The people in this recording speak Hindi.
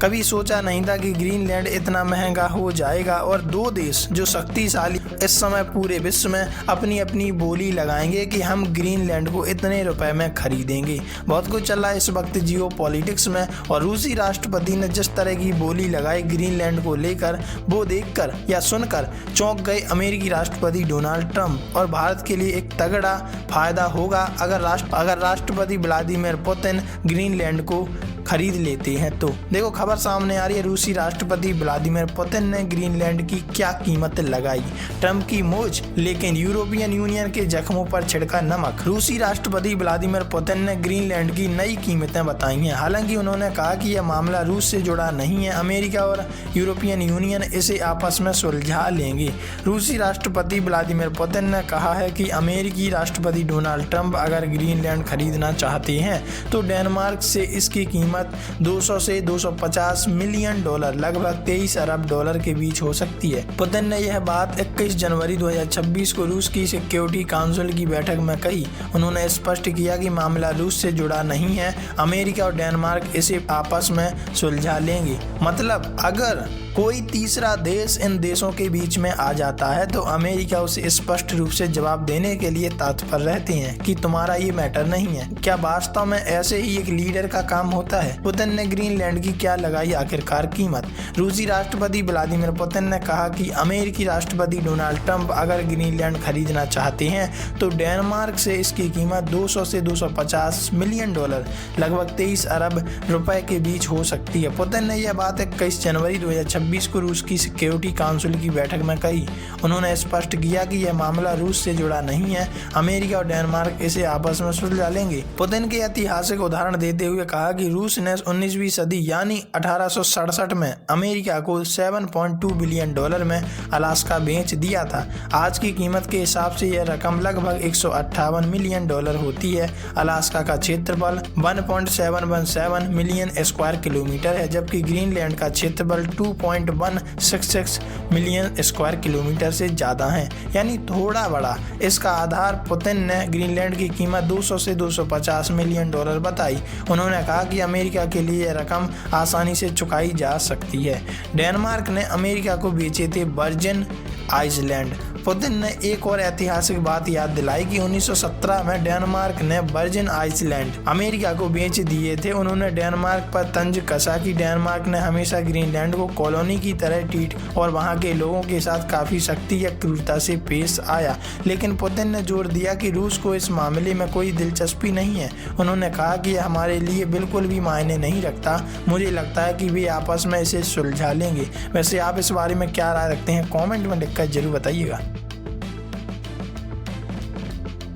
कभी सोचा नहीं था कि ग्रीनलैंड इतना महंगा हो जाएगा और दो देश जो शक्तिशाली इस समय पूरे विश्व में अपनी अपनी बोली लगाएंगे कि हम ग्रीनलैंड को इतने रुपए में खरीदेंगे। बहुत कुछ चल रहा है इस वक्त जियो पॉलिटिक्स में, और रूसी राष्ट्रपति ने जिस तरह की बोली लगाई ग्रीनलैंड को लेकर, वो देखकर या सुनकर चौंक गए अमेरिकी राष्ट्रपति डोनाल्ड ट्रंप। और भारत के लिए एक तगड़ा फायदा होगा अगर राष्ट्रपति व्लादिमीर पुतिन ग्रीनलैंड को खरीद लेते हैं। तो देखो खबर सामने आ रही है, रूसी राष्ट्रपति व्लादिमीर पुतिन ने ग्रीनलैंड की क्या कीमत लगाई, ट्रंप की मौज लेकिन यूरोपियन यूनियन के जख्मों पर छिड़का नमक। रूसी राष्ट्रपति व्लादिमीर पुतिन ने ग्रीनलैंड की नई कीमतें बताई हैं। हालांकि उन्होंने कहा कि यह मामला रूस से जुड़ा नहीं है, अमेरिका और यूरोपियन यूनियन इसे आपस में सुलझा लेंगे। रूसी राष्ट्रपति व्लादिमीर पुतिन ने कहा है कि अमेरिकी राष्ट्रपति डोनाल्ड ट्रंप अगर ग्रीनलैंड खरीदना चाहते हैं तो डेनमार्क से इसकी कीमत 200 से 250 मिलियन डॉलर लगभग 23 अरब डॉलर के बीच हो सकती है। पुतिन ने यह बात 21 जनवरी 2026 को रूस की सिक्योरिटी काउंसिल की बैठक में कही। उन्होंने स्पष्ट किया कि मामला रूस से जुड़ा नहीं है, अमेरिका और डेनमार्क इसे आपस में सुलझा लेंगे। मतलब अगर कोई तीसरा देश इन देशों के बीच में आ जाता है तो अमेरिका उसे स्पष्ट रूप से जवाब देने के लिए तत्पर रहते हैं कि तुम्हारा ये मैटर नहीं है। क्या वास्तव में ऐसे ही एक लीडर का काम होता है? पुतिन ने ग्रीनलैंड की क्या लगाई आखिरकार कीमत? रूसी राष्ट्रपति व्लादिमीर पुतिन ने कहा कि अमेरिकी राष्ट्रपति डोनाल्ड ट्रंप अगर ग्रीनलैंड खरीदना चाहते हैं तो डेनमार्क से इसकी कीमत 200 से 250 मिलियन डॉलर लगभग 23 अरब रुपए के बीच हो सकती है। पुतिन ने यह बात 21 जनवरी 2026 को रूस की सिक्योरिटी काउंसिल की बैठक में कही। उन्होंने स्पष्ट किया कि यह मामला रूस से जुड़ा नहीं है, अमेरिका और डेनमार्क इसे आपस में सुलझा लेंगे। पुतिन के ऐतिहासिक उदाहरण देते हुए कहा कि रूस ने 19वीं सदी यानी 1867 में अमेरिका को 7.2 बिलियन डॉलर में अलास्का बेच दिया था। आज की कीमत के हिसाब से यह रकम लगभग 158 मिलियन डॉलर होती है। अलास्का का क्षेत्रफल 1.717 मिलियन स्क्वायर किलोमीटर है, जबकि ग्रीनलैंड का क्षेत्रफल 2.166 मिलियन स्क्वायर किलोमीटर से ज़्यादा है, यानी थोड़ा बड़ा। इसका आधार पुतिन ने ग्रीनलैंड की कीमत 200 से 250 मिलियन डॉलर बताई। उन्होंने कहा कि अमेरिका के लिए यह रकम आसानी से चुकाई जा सकती है। डेनमार्क ने अमेरिका को बेचे थे वर्जिन आइसलैंड। पुतिन ने एक और ऐतिहासिक बात याद दिलाई कि 1917 में डेनमार्क ने वर्जिन आइसलैंड अमेरिका को बेच दिए थे। उन्होंने डेनमार्क पर तंज कसा कि डेनमार्क ने हमेशा ग्रीनलैंड को कॉलोनी की तरह ट्रीट और वहां के लोगों के साथ काफी सख्ती या क्रूरता से पेश आया। लेकिन पुतिन ने जोर दिया कि रूस को इस मामले में कोई दिलचस्पी नहीं है। उन्होंने कहा कि यह हमारे लिए बिल्कुल भी मायने नहीं रखता, मुझे लगता है कि वे आपस में इसे सुलझा लेंगे। वैसे आप इस बारे में क्या राय रखते हैं? कॉमेंट में लिखकर जरूर बताइएगा।